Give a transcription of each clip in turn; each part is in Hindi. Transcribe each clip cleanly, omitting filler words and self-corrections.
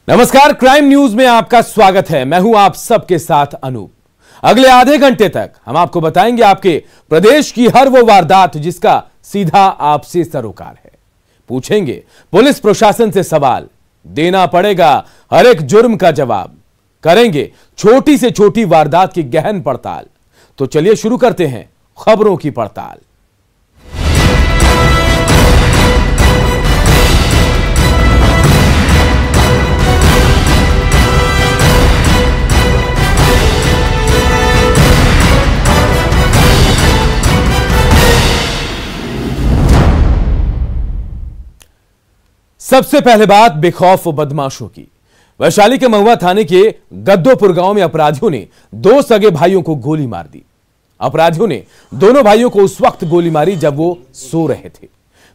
नमस्कार, क्राइम न्यूज में आपका स्वागत है। मैं हूं आप सबके साथ अनूप। अगले आधे घंटे तक हम आपको बताएंगे आपके प्रदेश की हर वो वारदात जिसका सीधा आपसे सरोकार है। पूछेंगे पुलिस प्रशासन से सवाल, देना पड़ेगा हर एक जुर्म का जवाब। करेंगे छोटी से छोटी वारदात की गहन पड़ताल। तो चलिए शुरू करते हैं खबरों की पड़ताल। सबसे पहले बात बेखौफ बदमाशों की। वैशाली के महुआ थाने के गद्दोपुर गांव में अपराधियों ने दो सगे भाइयों को गोली मार दी। अपराधियों ने दोनों भाइयों को उस वक्त गोली मारी जब वो सो रहे थे।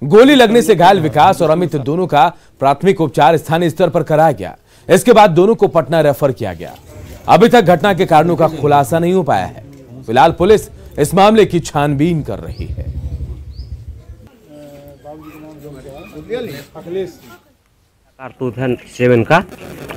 गोली लगने से घायल विकास और अमित दोनों का प्राथमिक उपचार स्थानीय स्तर पर कराया गया। इसके बाद दोनों को पटना रेफर किया गया। अभी तक घटना के कारणों का खुलासा नहीं हो पाया है। फिलहाल पुलिस इस मामले की छानबीन कर रही है। कारतूस है 7 का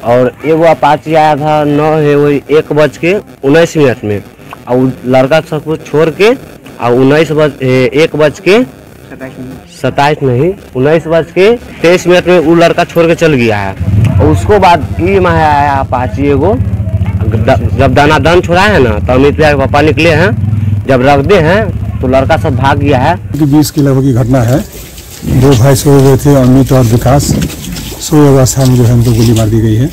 और एगो अपाची आया था 9 है वही 1:19 में और लड़का सबको छोड़ के और 19:23 में वो लड़का छोड़ के चल गया है। और उसको बाद ये में आया अपाची एगो, जब दानादान छोड़ा है ना तो अमित भैया के पापा निकले हैं, जब रख दे हैं तो लड़का सब भाग गया है। 20 के लगभग की घटना है। दो भाई सो गए थे, अमित और विकास। सोए अवस्था में जो है उनको गोली मार दी गई है।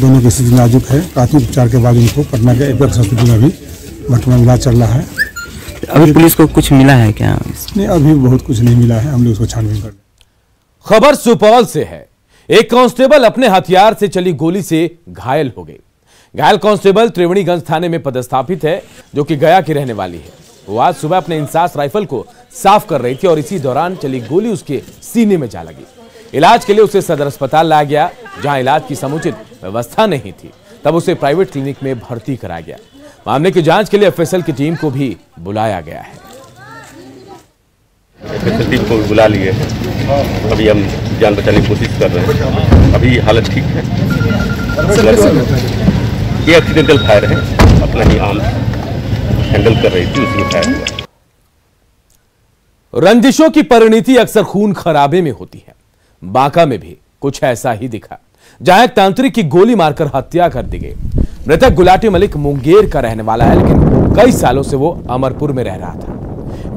दोनों की स्थिति नाजुक है। प्राथमिक उपचार के बाद उनको पटना के एपेक्स हॉस्पिटल में भी वर्तमान इलाज चल रहा है। अभी पुलिस को कुछ मिला है क्या? नहीं, अभी बहुत कुछ नहीं मिला है। हम लोग उसको छानबीन कर रहे हैं। खबर सुपौल से है। एक कांस्टेबल अपने हथियार से चली गोली से घायल हो गई। घायल कांस्टेबल त्रिवेणीगंज थाने में पदस्थापित है, जो कि गया की रहने वाली है। वो आज सुबह अपने इंसास राइफल को साफ कर रही थी और इसी दौरान चली गोली उसके सीने में जा लगी। इलाज के लिए उसे सदर अस्पताल लाया गया, जहां इलाज की समुचित व्यवस्था नहीं थी। तब उसे प्राइवेट क्लिनिक में भर्ती कराया गया। मामले की जांच के लिए एफएसएल की टीम को भी बुलाया गया है। एफएसएल टीम को बुला लिए हैं। अभी हम जान बचाने की कोशिश कर रहे हैं। अभी हालत ठीक है। ये एक्सीडेंटल फायर है, अपना ही आर्म हैंडल कर रही थी, उसमें फायर हुआ। रंजिशों की परिणति अक्सर खून खराबे में होती है। बांका में भी कुछ ऐसा ही दिखा, जहां एक तांत्रिक की गोली मारकर हत्या कर दी गई। मृतक गुलाटी मलिक मुंगेर का रहने वाला है, लेकिन कई सालों से वो अमरपुर में रह रहा था।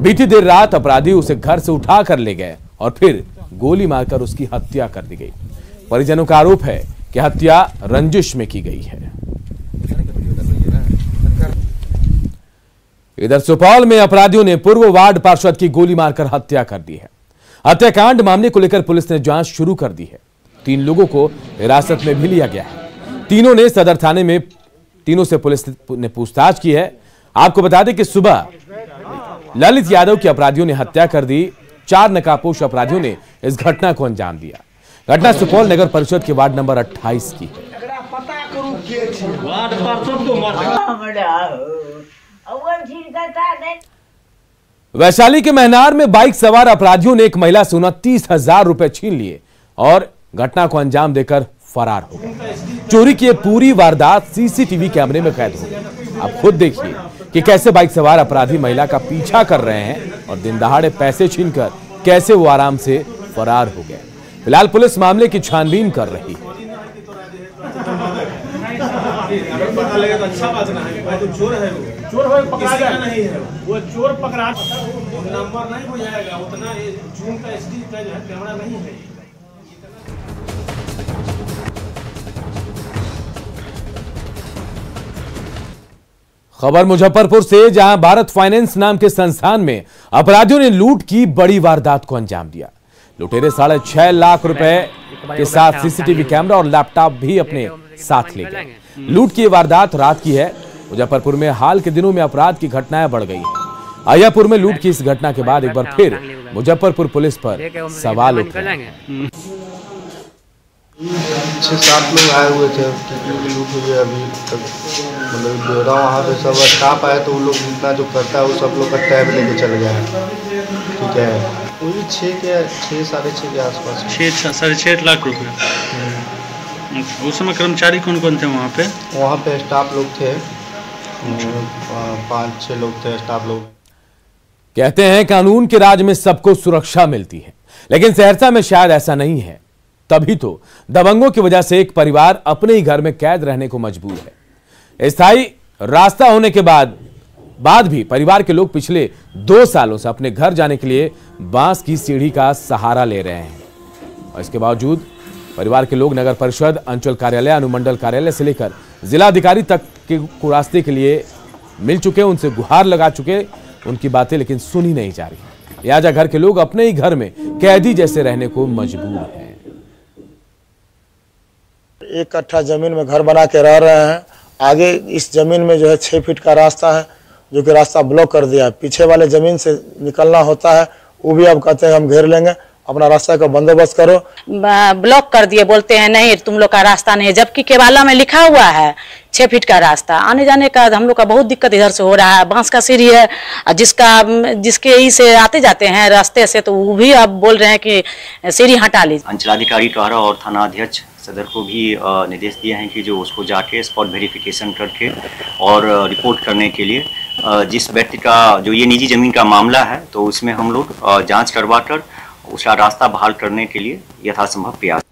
बीती देर रात अपराधी उसे घर से उठा कर ले गए और फिर गोली मारकर उसकी हत्या कर दी गई। परिजनों का आरोप है कि हत्या रंजिश में की गई है। इधर सुपौल में अपराधियों ने पूर्व वार्ड पार्षद की गोली मारकर हत्या कर दी है। हत्याकांड मामले को लेकर पुलिस ने जांच शुरू कर दी है। 3 लोगों को हिरासत में भी लिया गया है। तीनों ने सदर थाने में तीनों से पुलिस ने पूछताछ की है। आपको बता दें कि सुबह ललित यादव की अपराधियों ने हत्या कर दी। 4 नकाबपोश अपराधियों ने इस घटना को अंजाम दिया। घटना सुपौल नगर परिषद के वार्ड नंबर 28 की है। वैशाली के महनार में बाइक सवार अपराधियों ने एक महिला से 29,000 रुपए छीन लिए और घटना को अंजाम देकर फरार हो गए। चोरी की पूरी वारदात सीसीटीवी कैमरे में कैद हो गई। आप खुद देखिए कि कैसे बाइक सवार अपराधी महिला का पीछा कर रहे हैं और दिन दहाड़े पैसे छीनकर कैसे वो आराम से फरार हो गए। फिलहाल पुलिस मामले की छानबीन कर रही है। अगर पता लगे तो अच्छा बात ना है। भाई तो चोर है, चोर हो पकड़ा गया नहीं है, वो चोर पकड़ा नंबर नहीं हो जाएगा उतना। जूम का एसडी का जो है कैमरा नहीं है। खबर मुजफ्फरपुर से, जहां भारत फाइनेंस नाम के संस्थान में अपराधियों ने लूट की बड़ी वारदात को अंजाम दिया। लुटेरे 6.5 लाख रुपए के साथ सीसीटीवी कैमरा और लैपटॉप भी अपने साथ ले गए। लूट की वारदात रात की है। मुजफ्फरपुर में हाल के दिनों में अपराध की घटनाएं बढ़ गई हैं। अय्यापुर में लूट की इस घटना के बाद एक बार फिर मुजफ्फरपुर पुलिस पर सवाल उठ रहे हैं। 6-7 लोग आए हुए थे, लूट हुई है। अभी तक मतलब ब्यौरा वहाँ पे सब स्टाफ आया तो वो लोग जितना जो करता है वो सब लोग का टैब लेके चल गया है। ठीक है, वही 6 साढ़े 6 के आसपास। 6 साढ़े 6 लाख रुपए। उस समय कर्मचारी कौन कौन थे वहाँ पे? वहाँ पे स्टाफ लोग थे, 5-6 लोग थे स्टाफ लोग। कहते हैं कानून के राज में सबको सुरक्षा मिलती है, लेकिन सहरसा में शायद ऐसा नहीं है। तभी तो दबंगों की वजह से एक परिवार अपने ही घर में कैद रहने को मजबूर है। स्थायी रास्ता होने के बाद भी परिवार के लोग पिछले 2 सालों से अपने घर जाने के लिए बांस की सीढ़ी का सहारा ले रहे हैं। और इसके बावजूद परिवार के लोग नगर परिषद, अंचल कार्यालय, अनुमंडल कार्यालय से लेकर जिलाधिकारी तक को रास्ते के लिए मिल चुके, उनसे गुहार लगा चुके, उनकी बातें लेकिन सुनी नहीं जा रही। लिहाजा घर के लोग अपने ही घर में कैदी जैसे रहने को मजबूर हैं। 1 कट्ठा जमीन में घर बना के रह रहे हैं। आगे इस जमीन में जो है 6 फीट का रास्ता है, जो कि रास्ता ब्लॉक कर दिया है। पीछे वाले जमीन से निकलना होता है, वो भी अब कहते हैं हम घेर लेंगे, अपना रास्ता का बंदोबस्त करो। ब्लॉक कर दिए, बोलते हैं नहीं तुम लोग का रास्ता नहीं है, जबकि केवाला में लिखा हुआ है 6 फीट का रास्ता। आने जाने का हम लोग का बहुत दिक्कत इधर से हो रहा है। बांस का सीढ़ी है, जिसके ही से आते जाते हैं रास्ते से, तो वो भी अब बोल रहे हैं कि सीढ़ी हटा लीजिए। अंचलाधिकारी द्वारा और थाना अध्यक्ष सदर को भी निर्देश दिए हैं कि जो उसको जाके स्पॉट वेरिफिकेशन करके और रिपोर्ट करने के लिए जिस व्यक्ति का जो ये निजी जमीन का मामला है, तो उसमें हम लोग जांच करवाकर उसका रास्ता बहाल करने के लिए यथासंभव प्रयास।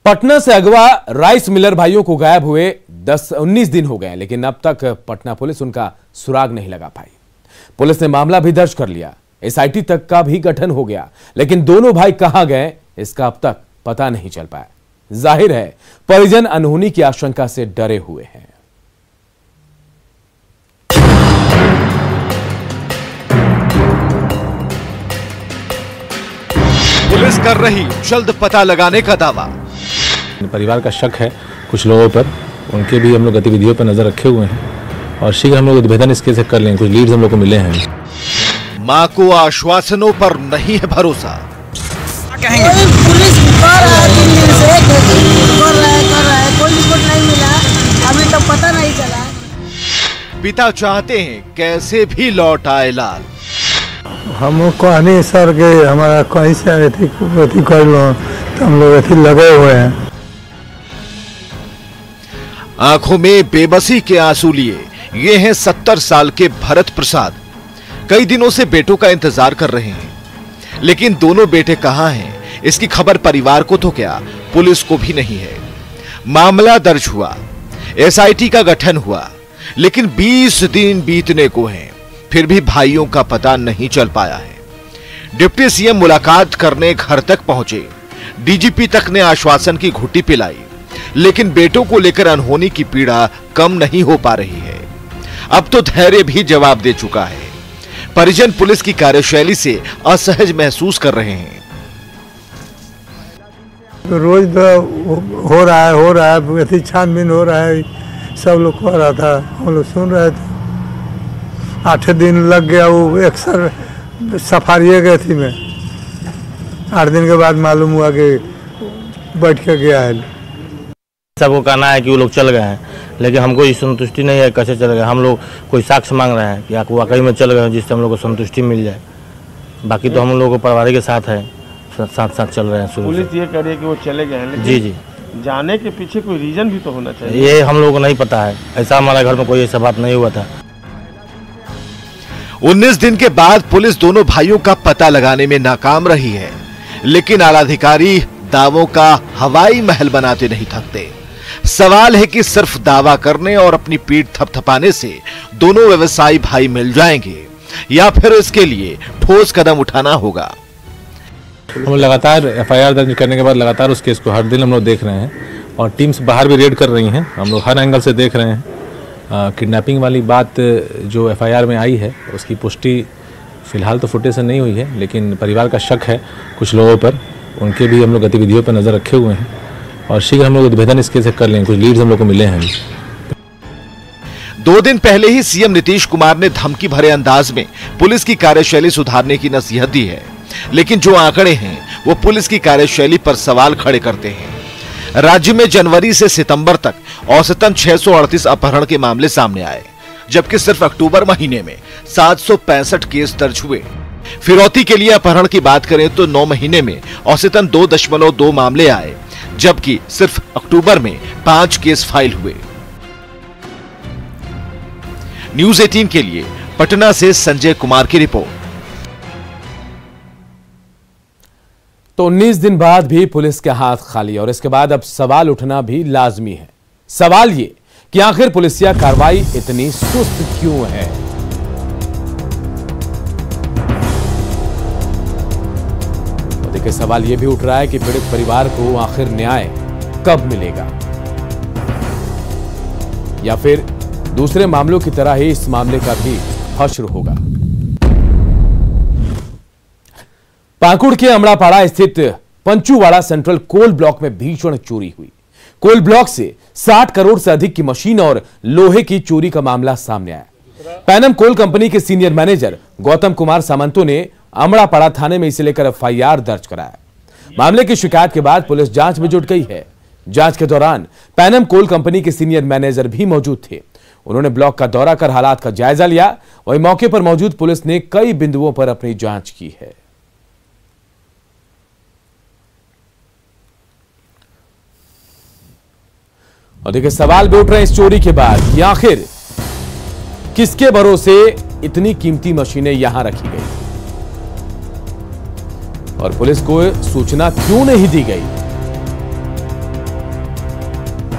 पटना से अगवा राइस मिलर भाइयों को गायब हुए 19 दिन हो गए, लेकिन अब तक पटना पुलिस उनका सुराग नहीं लगा पाई। पुलिस ने मामला भी दर्ज कर लिया, SIT तक का भी गठन हो गया, लेकिन दोनों भाई कहां गए इसका अब तक पता नहीं चल पाया। जाहिर है परिजन अनहोनी की आशंका से डरे हुए हैं। पुलिस कर रही जल्द पता लगाने का दावा। परिवार का शक है कुछ लोगों पर, उनके भी हम लोग गतिविधियों पर नजर रखे हुए हैं और शीघ्र हम लोग उद्भेदन इसके से कर लेंगे। कुछ लीड्स हम लोग को मिले हैं। मां को आश्वासनों पर नहीं है भरोसा। पुलिस कर रहा है, कोई रिपोर्ट नहीं मिला, अभी तक पता नहीं चला। पिता चाहते हैं कैसे भी लौट आए लाल। हम कहनी सर के हमारा कहीं से अथी कर लो, तो हम लोग अथी लगे हुए हैं। आंखों में बेबसी के आंसू लिए ये हैं 70 साल के भरत प्रसाद। कई दिनों से बेटों का इंतजार कर रहे हैं, लेकिन दोनों बेटे कहां हैं इसकी खबर परिवार को तो क्या पुलिस को भी नहीं है। मामला दर्ज हुआ, SIT का गठन हुआ, लेकिन 20 दिन बीतने को हैं, फिर भी भाइयों का पता नहीं चल पाया है। डिप्टी CM मुलाकात करने घर तक पहुंचे, DGP तक ने आश्वासन की घुट्टी पिलाई, लेकिन बेटों को लेकर अनहोनी की पीड़ा कम नहीं हो पा रही है। अब तो धैर्य भी जवाब दे चुका है। परिजन पुलिस की कार्यशैली से असहज महसूस कर रहे हैं। रोज हो रहा है ऐसी छानबीन हो रहा है, सब लोग कह रहा था, हम लोग सुन रहे थे। 8 दिन लग गया, वो अक्सर सफारी गए थी में 8 दिन के बाद मालूम हुआ कि बैठ के गया है। सबको कहना है कि वो लोग चल गए हैं, लेकिन हमको इस संतुष्टि नहीं है कैसे चल गए। हम लोग कोई साक्ष्य मांग रहे हैं कि आप वाकई में चल गए हैं, जिससे हम लोग को संतुष्टि मिल जाए। बाकी तो हम लोग को परिवार के साथ है, साथ चल रहे हैं। पुलिस ये कह रही है कि वो चले गए हैं, लेकिन जी जाने के पीछे कोई रीजन भी तो होना चाहिए। ये हम लोगों को नहीं पता है, ऐसा हमारे घर में कोई ऐसा बात नहीं हुआ था। 19 दिन के बाद पुलिस दोनों भाइयों का पता लगाने में नाकाम रही है, लेकिन आलाधिकारी दावों का हवाई महल बनाते नहीं थकते। सवाल है कि सिर्फ दावा करने और अपनी पीठ थपथपाने से दोनों व्यवसायी भाई मिल जाएंगे या फिर इसके लिए ठोस कदम उठाना होगा। हम लगातार FIR दर्ज करने के बाद लगातार उस केस को हर दिन हम लोग देख रहे हैं और टीम्स बाहर भी रेड कर रही हैं। हम लोग हर एंगल से देख रहे हैं। किडनैपिंग वाली बात जो FIR में आई है उसकी पुष्टि फिलहाल तो फुटेज से नहीं हुई है, लेकिन परिवार का शक है कुछ लोगों पर, उनके भी हम लोग गतिविधियों पर नजर रखे हुए हैं और शीघ्र हम लोग उद्भेदन इसके से कर लेंगे। कुछ लीड्स हम लोग को मिले हैं। 2 दिन पहले ही CM नीतीश कुमार ने धमकी भरे अंदाज में पुलिस की कार्यशैली सुधारने की नसीहत दी है, लेकिन जो आंकड़े हैं वो पुलिस की कार्यशैली पर सवाल खड़े करते हैं। राज्य में जनवरी से सितंबर तक औसतन 638 अपहरण के मामले सामने आए, जबकि सिर्फ अक्टूबर महीने में 765 केस दर्ज हुए। फिरौती के लिए अपहरण की बात करें तो 9 महीने में औसतन 2.2 मामले आए, जबकि सिर्फ अक्टूबर में 5 केस फाइल हुए। न्यूज़ 18 के लिए पटना से संजय कुमार की रिपोर्ट। तो 19 दिन बाद भी पुलिस के हाथ खाली और इसके बाद अब सवाल उठना भी लाजमी है। सवाल ये कि आखिर पुलिसिया कार्रवाई इतनी सुस्त क्यों है। तो देखिए, सवाल यह भी उठ रहा है कि पीड़ित परिवार को आखिर न्याय कब मिलेगा, या फिर दूसरे मामलों की तरह ही इस मामले का भी हश्र होगा। पाकुड़ के अमड़ापाड़ा स्थित पंचूवाड़ा सेंट्रल कोल ब्लॉक में भीषण चोरी हुई। कोल ब्लॉक से 60 करोड़ से अधिक की मशीन और लोहे की चोरी का मामला सामने आया। पैनम कोल कंपनी के सीनियर मैनेजर गौतम कुमार सामंतो ने अमड़ापाड़ा थाने में इसे लेकर एफआईआर दर्ज कराया। मामले की शिकायत के बाद पुलिस जांच में जुट गई है। जांच के दौरान पैनम कोल कंपनी के सीनियर मैनेजर भी मौजूद थे। उन्होंने ब्लॉक का दौरा कर हालात का जायजा लिया। वहीं मौके पर मौजूद पुलिस ने कई बिंदुओं पर अपनी जांच की है। और देखिए, सवाल भी उठ रहे हैं इस चोरी के बाद कि आखिर किसके भरोसे इतनी कीमती मशीनें यहां रखी गई और पुलिस को सूचना क्यों नहीं दी गई,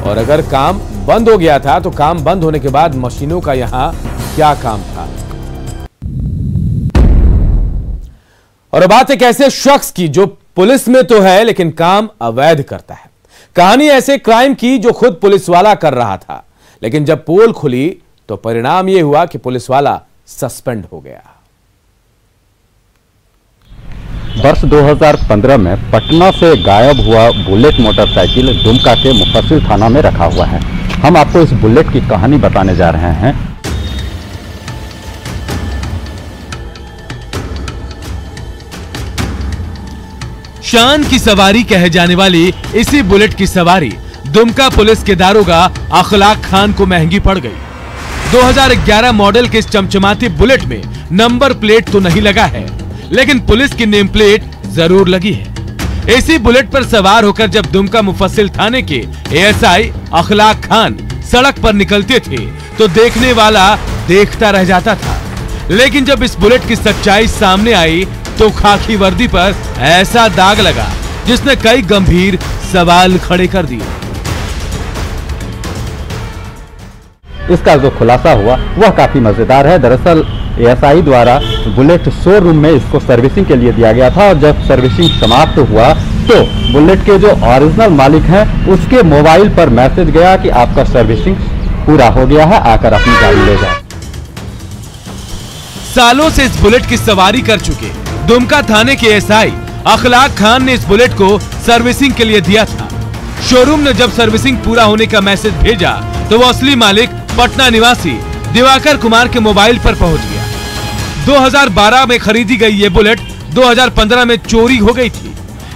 और अगर काम बंद हो गया था तो काम बंद होने के बाद मशीनों का यहां क्या काम था। और बात एक ऐसे शख्स की जो पुलिस में तो है लेकिन काम अवैध करता है। कहानी ऐसे क्राइम की जो खुद पुलिस वाला कर रहा था, लेकिन जब पोल खुली तो परिणाम यह हुआ कि पुलिस वाला सस्पेंड हो गया। वर्ष 2015 में पटना से गायब हुआ बुलेट मोटरसाइकिल दुमका के मुफस्सिल थाना में रखा हुआ है। हम आपको इस बुलेट की कहानी बताने जा रहे हैं। शान की सवारी कहे जाने वाली इसी बुलेट की सवारी दुमका पुलिस के दारोगा अखलाक खान को महंगी पड़ गई। 2011 मॉडल के इस चमचमाती बुलेट में नंबर प्लेट तो नहीं लगा है, लेकिन पुलिस की नेम प्लेट जरूर लगी है। इसी बुलेट पर सवार होकर जब दुमका मुफस्सिल थाने के एएसआई अखलाक खान सड़क पर निकलते थे तो देखने वाला देखता रह जाता था। लेकिन जब इस बुलेट की सच्चाई सामने आई तो खाकी वर्दी पर ऐसा दाग लगा जिसने कई गंभीर सवाल खड़े कर दिए। इसका जो खुलासा हुआ वह काफी मजेदार है। दरअसल एएसआई द्वारा बुलेट शोरूम में इसको सर्विसिंग के लिए दिया गया था और जब सर्विसिंग समाप्त हुआ तो बुलेट के जो ओरिजिनल मालिक हैं उसके मोबाइल पर मैसेज गया कि आपका सर्विसिंग पूरा हो गया है, आकर अपनी गाड़ी ले जाए। सालों से इस बुलेट की सवारी कर चुके दुमका थाने के एएसआई अखलाक खान ने इस बुलेट को सर्विसिंग के लिए दिया था। शोरूम ने जब सर्विसिंग पूरा होने का मैसेज भेजा तो वो असली मालिक पटना निवासी दिवाकर कुमार के मोबाइल पर पहुंच गया। 2012 में खरीदी गई ये बुलेट 2015 में चोरी हो गई थी।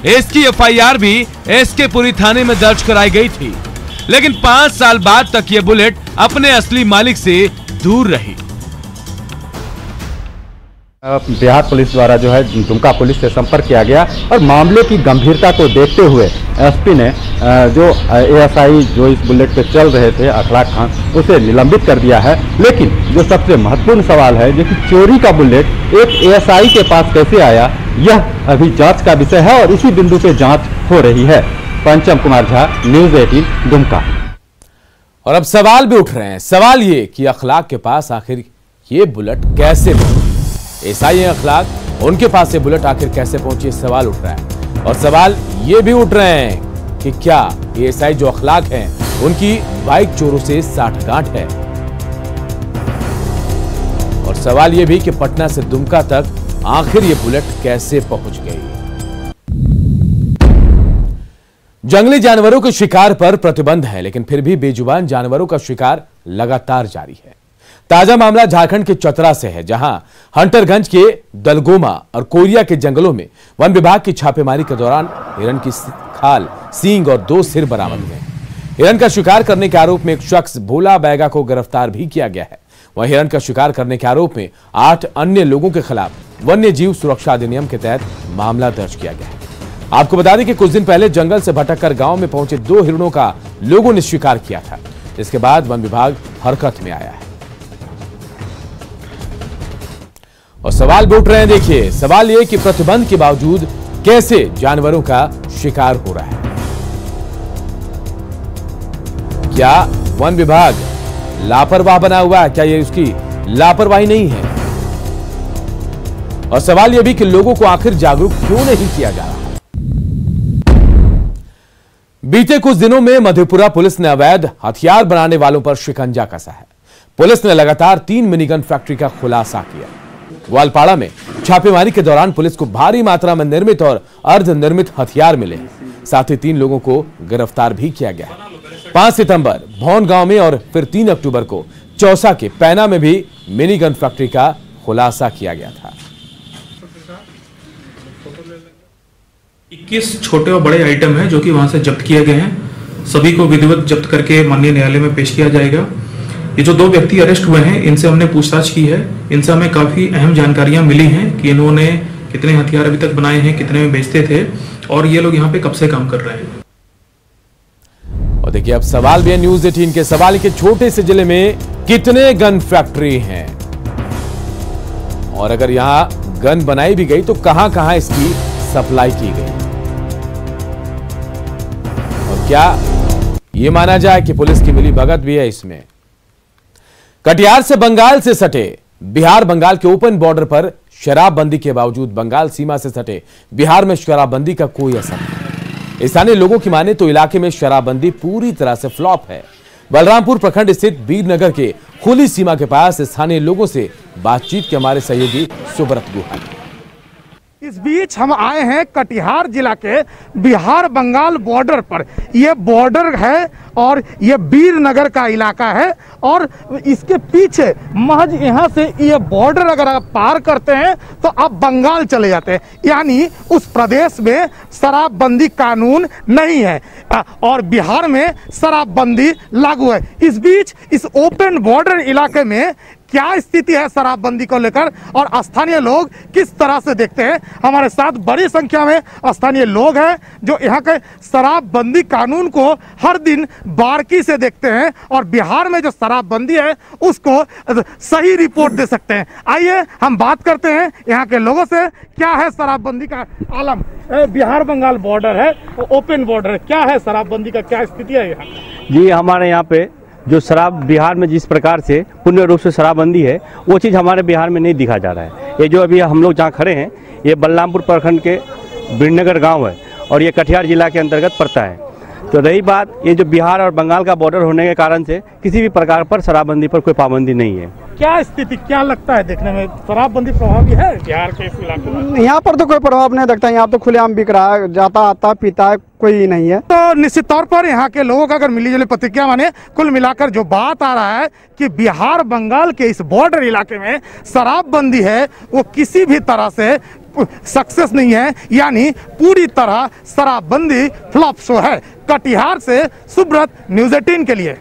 इसकी एफआईआर भी एसके पुरी थाने में दर्ज कराई गई थी, लेकिन 5 साल बाद तक ये बुलेट अपने असली मालिक से दूर रही। बिहार पुलिस द्वारा जो है दुमका पुलिस से संपर्क किया गया और मामले की गंभीरता को देखते हुए एसपी ने जो एएसआई जो इस बुलेट पे चल रहे थे अखलाक खान उसे निलंबित कर दिया है। लेकिन जो सबसे महत्वपूर्ण सवाल है जो कि चोरी का बुलेट एक एएसआई के पास कैसे आया, यह अभी जांच का विषय है और इसी बिंदु पे जांच हो रही है। पंचम कुमार झा, न्यूज़ 18 दुमका। और अब सवाल भी उठ रहे हैं। सवाल ये कि अखलाक के पास आखिर ये बुलेट कैसे पहुंची, एएसआई अखलाक उनके पास ये बुलेट आखिर कैसे पहुंची, सवाल उठ रहा है। और सवाल ये भी उठ रहे हैं कि क्या एएसआई जो अखलाक हैं उनकी बाइक चोरों से साठगांठ है। और सवाल ये भी कि पटना से दुमका तक आखिर ये बुलेट कैसे पहुंच गई। जंगली जानवरों के शिकार पर प्रतिबंध है, लेकिन फिर भी बेजुबान जानवरों का शिकार लगातार जारी है। ताजा मामला झारखंड के चतरा से है, जहां हंटरगंज के दलगोमा और कोरिया के जंगलों में वन विभाग की छापेमारी के दौरान हिरण की खाल, सींग और 2 सिर बरामद हुए। हिरण का शिकार करने के आरोप में एक शख्स भोला बैगा को गिरफ्तार भी किया गया है। वहीं हिरण का शिकार करने के आरोप में 8 अन्य लोगों के खिलाफ वन्य जीव सुरक्षा अधिनियम के तहत मामला दर्ज किया गया है। आपको बता दें कि कुछ दिन पहले जंगल से भटककर गांव में पहुंचे 2 हिरणों का लोगों ने शिकार किया था। इसके बाद वन विभाग हरकत में आया है और सवाल भी उठ रहे हैं। देखिए, सवाल यह कि प्रतिबंध के बावजूद कैसे जानवरों का शिकार हो रहा है। क्या वन विभाग लापरवाह बना हुआ है? क्या ये उसकी लापरवाही नहीं है? और सवाल यह भी कि लोगों को आखिर जागरूक क्यों नहीं किया जा रहा? बीते कुछ दिनों में मधेपुरा पुलिस ने अवैध हथियार बनाने वालों पर शिकंजा कसा है। पुलिस ने लगातार 3 मिनीगन फैक्ट्री का खुलासा किया। ग्वालपाड़ा में छापेमारी के दौरान पुलिस को भारी मात्रा में निर्मित और अर्धनिर्मित हथियार मिले। साथ ही 3 लोगों को गिरफ्तार भी किया गया। 5 सितंबर भौन गांव में और फिर 3 अक्टूबर को चौसा के पैना में भी मिनीगन फैक्ट्री का खुलासा किया गया था। 21 छोटे और बड़े आइटम हैं जो कि वहां से जब्त किए गए हैं। सभी को विधिवत जब्त करके माननीय न्यायालय में पेश किया जाएगा। ये जो 2 व्यक्ति अरेस्ट हुए हैं, इनसे हमने पूछताछ की है। इनसे हमें काफी अहम जानकारियां मिली हैं कि इन्होंने कितने हथियार अभी तक बनाए हैं, कितने में बेचते थे और ये लोग यहाँ पे कब से काम कर रहे हैं। और देखिए, अब सवाल भी है न्यूज़ 18 के सवाल के छोटे से जिले में कितने गन फैक्ट्री हैं और अगर यहां गन बनाई भी गई तो कहां कहां इसकी सप्लाई की गई। और क्या यह माना जाए कि पुलिस की मिली भगत भी है इसमें। कटिहार से बंगाल से सटे बिहार बंगाल के ओपन बॉर्डर पर शराबबंदी के बावजूद बंगाल सीमा से सटे बिहार में शराबबंदी का कोई असर नहीं। स्थानीय लोगों की माने तो इलाके में शराबबंदी पूरी तरह से फ्लॉप है। बलरामपुर प्रखंड स्थित वीरनगर के खुली सीमा के पास स्थानीय लोगों से बातचीत के हमारे सहयोगी सुब्रत गुहा। इस बीच हम आए हैं कटिहार जिला के बिहार बंगाल बॉर्डर पर। ये बॉर्डर है और ये वीरनगर का इलाका है और इसके पीछे महज यहाँ से ये बॉर्डर अगर आप पार करते हैं तो आप बंगाल चले जाते हैं, यानी उस प्रदेश में शराबबंदी कानून नहीं है और बिहार में शराबबंदी लागू है। इस बीच इस ओपन बॉर्डर इलाके में क्या स्थिति है शराबबंदी को लेकर और स्थानीय लोग किस तरह से देखते हैं। हमारे साथ बड़ी संख्या में स्थानीय लोग हैं जो यहाँ के शराबबंदी कानून को हर दिन बारीकी से देखते हैं और बिहार में जो शराबबंदी है उसको सही रिपोर्ट दे सकते हैं। आइए हम बात करते हैं यहाँ के लोगों से। क्या है शराबबंदी का आलम? बिहार बंगाल बॉर्डर है, ओपन बॉर्डर है, क्या है शराबबंदी का, क्या स्थिति है यहाँ? जी, हमारे यहाँ पे जो शराब बिहार में जिस प्रकार से पूर्ण रूप से शराबबंदी है वो चीज़ हमारे बिहार में नहीं दिखा जा रहा है। ये जो अभी हम लोग जहाँ खड़े हैं ये बलरामपुर प्रखंड के वीरनगर गांव है और ये कटिहार जिला के अंतर्गत पड़ता है। तो रही बात ये जो बिहार और बंगाल का बॉर्डर होने के कारण से किसी भी प्रकार पर शराबबंदी पर कोई पाबंदी नहीं है। क्या स्थिति क्या लगता है देखने में, शराबबंदी प्रभावी है बिहार के इस इलाके में? यहाँ पर तो कोई प्रभाव नहीं दिखता। यहाँ तो खुलेआम बिक रहा है, जाता आता पीता है, कोई नहीं है। तो निश्चित तौर पर यहाँ के लोगों का अगर मिली जुली प्रतिक्रिया माने कुल मिलाकर जो बात आ रहा है कि बिहार बंगाल के इस बॉर्डर इलाके में शराबबंदी है वो किसी भी तरह से सक्सेस नहीं है, यानी पूरी तरह शराबबंदी फ्लॉप शो है। कटिहार से सुब्रत, न्यूज़ 18 के लिए।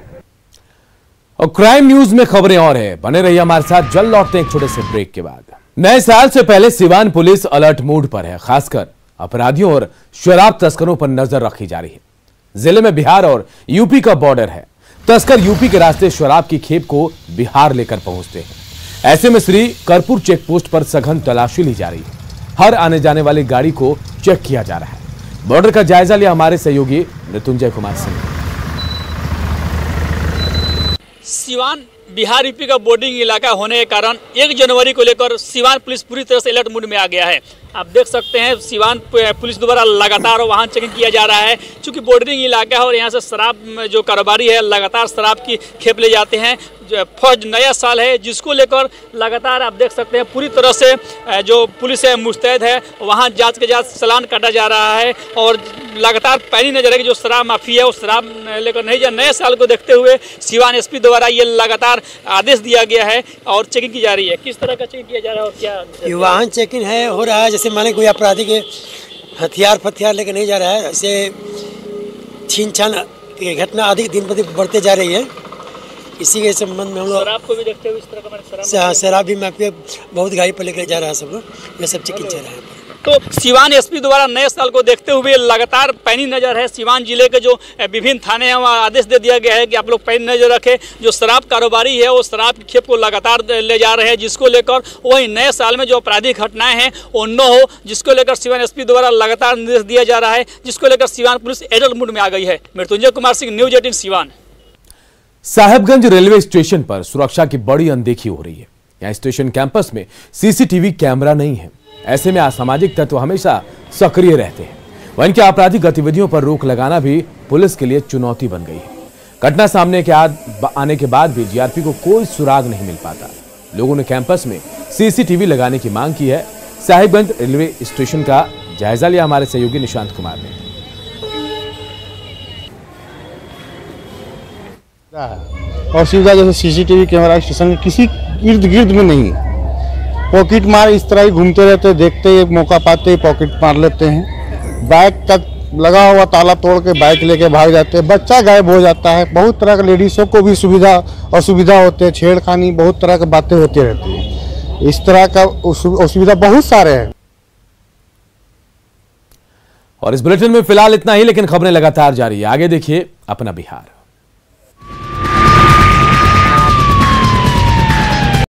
और क्राइम न्यूज में खबरें और है, बने रहिए हमारे साथ। जल्द लौटते हैं एक छोटे से ब्रेक के बाद। नए साल से पहले सिवान पुलिस अलर्ट मूड पर है। खासकर अपराधियों और शराब तस्करों पर नजर रखी जा रही है। जिले में बिहार और यूपी का बॉर्डर है। तस्कर यूपी के रास्ते शराब की खेप को बिहार लेकर पहुंचते हैं। ऐसे में श्री करपुर चेक पोस्ट पर सघन तलाशी ली जा रही है। हर आने जाने वाली गाड़ी को चेक किया जा रहा है। बॉर्डर का जायजा लिया हमारे सहयोगी मृत्युंजय कुमार सिंह। सिवान बिहार यूपी का बॉर्डरिंग इलाका होने के कारण 1 जनवरी को लेकर सिवान पुलिस पूरी तरह से अलर्ट मूड में आ गया है। आप देख सकते हैं सिवान पुलिस द्वारा लगातार वाहन चेकिंग किया जा रहा है। चूंकि बॉर्डरिंग इलाका है और यहाँ से शराब जो कारोबारी है लगातार शराब की खेप ले जाते हैं। फौज नया साल है जिसको लेकर लगातार आप देख सकते हैं पूरी तरह से जो पुलिस है मुस्तैद है। वहाँ जांच के जांच चालान काटा जा रहा है और लगातार पैनी नजर है कि जो शराब माफिया है वो शराब लेकर नहीं जा। नए साल को देखते हुए सिवान एसपी द्वारा ये लगातार आदेश दिया गया है और चेकिंग की जा रही है। किस तरह का चेकिंग किया जा रहा है और क्या? वाहन चेकिंग है हो रहा है, जैसे माने कोई अपराधी के हथियार लेकर नहीं जा रहा है। ऐसे छीन छान की घटना अधिक दिन प्रतिदिन बढ़ते जा रही है। इसी के संबंध में हम लोग शराब को भी देखते हुए इस तरह का शराब भी माफिया बहुत गाड़ी पर लेकर जा रहा है सब लोग। ये सब चेकिंग चल रहा है। तो सिवान एसपी द्वारा नए साल को देखते हुए लगातार पैनी नजर है। सिवान जिले के जो विभिन्न थाने हैं वहाँ आदेश दे दिया गया है कि आप लोग पैनी नजर रखें। जो शराब कारोबारी है वो शराब की खेप को लगातार ले जा रहे हैं, जिसको लेकर वही नए साल में जो आपराधिक घटनाएं हैं वो न हो, जिसको लेकर सिवान एसपी द्वारा लगातार निर्देश दिया जा रहा है, जिसको लेकर सिवान पुलिस अलर्ट मोड में आ गई है। Mrityunjay Kumar Singh, news 18 Siwan. Sahebganj railway station पर सुरक्षा की बड़ी अनदेखी हो रही है। यहाँ स्टेशन कैंपस में सीसीटीवी कैमरा नहीं है। ऐसे में असामाजिक तत्व हमेशा सक्रिय रहते हैं। वहीं इनकी आपराधिक गतिविधियों पर रोक लगाना भी पुलिस के लिए चुनौती बन गई है। घटना सामने के आने के बाद भी जीआरपी को कोई सुराग नहीं मिल पाता। लोगों ने कैंपस में सीसीटीवी लगाने की मांग की है। साहेबगंज रेलवे स्टेशन का जायजा लिया हमारे सहयोगी निशांत कुमार ने। और सुविधा जैसे सीसीटीवी कैमरा स्टेशन के किसी इर्द गिर्द में नहीं। पॉकेट मार इस तरह ही घूमते रहते, देखते ही मौका पाते ही पॉकेट मार लेते हैं। बाइक तक लगा हुआ ताला तोड़ के बाइक लेके भाग जाते हैं। बच्चा गायब हो जाता है। बहुत तरह के लेडीज़ों को भी सुविधा असुविधा होते हैं, छेड़खानी, बहुत तरह की बातें होती रहती है। इस तरह का असुविधा बहुत सारे हैं। और इस बुलेटिन में फिलहाल इतना ही, लेकिन खबरें लगातार जारी है। आगे देखिए अपना बिहार।